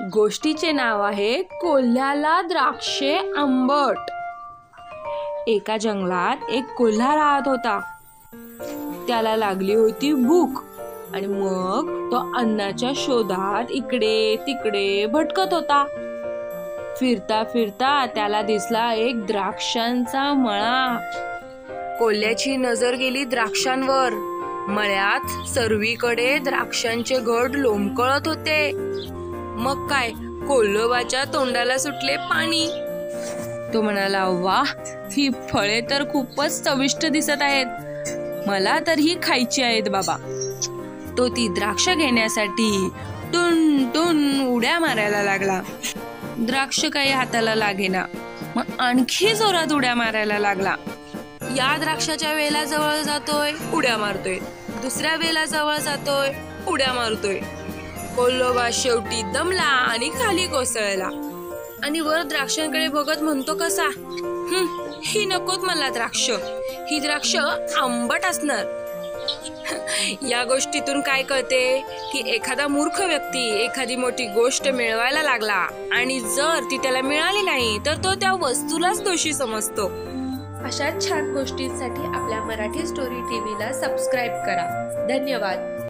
गोष्टीचे नाव आहे कोल्ह्याला द्राक्षे आंबट। एका जंगलात एक कोल्हा राहत होता। त्याला लागली होती भूक आणि मग तो अन्नाच्या शोधात इकडे तिकडे भटकत होता। फिरता फिरता त्याला दिसला एक द्राक्षांचा मळा। कोल्ह्याची नजर गेली द्राक्षांवर। मळ्यात सर्वीकडे द्राक्षांचे घड लोंबकळत होते। मग काय, कोल्होबाच्या तोंडाला सुटले पाणी। तो म्हणाला, वाह, ही फळे तर खूपच चविष्ट दिसत आहेत, मला तर ही खायची आहेत बाबा। तो ती द्राक्ष घेण्यासाठी टुन टुन उड्या मारायला लागला। द्राक्ष काही हाताला लागेना, मग आणखी जोरात उड्या मारायला लागला। या द्राक्षाच्या वेला जवळ जातोय, उड्या मारतोय, दुसऱ्या वेला जवळ जातोय, उड्या मारतोय। कोल्होबा शेवटी दमला आणि खाली कोसळला आणि वर द्राक्षांकडे बघत म्हणतो कसा, ही नकोत मला द्राक्ष, ही द्राक्ष आंबट असणार। या गोष्टीतून काय कळते की एखादा मूर्ख व्यक्ती एखादी मोठी गोष्ट मिळवायला लागला आणि जर ती त्याला मिळाली नाही तर तो त्या वस्तूलाच दोषी समजतो। अशा छान गोष्टींसाठी आपल्या मराठी स्टोरी टीव्हीला सबस्क्राईब करा। धन्यवाद।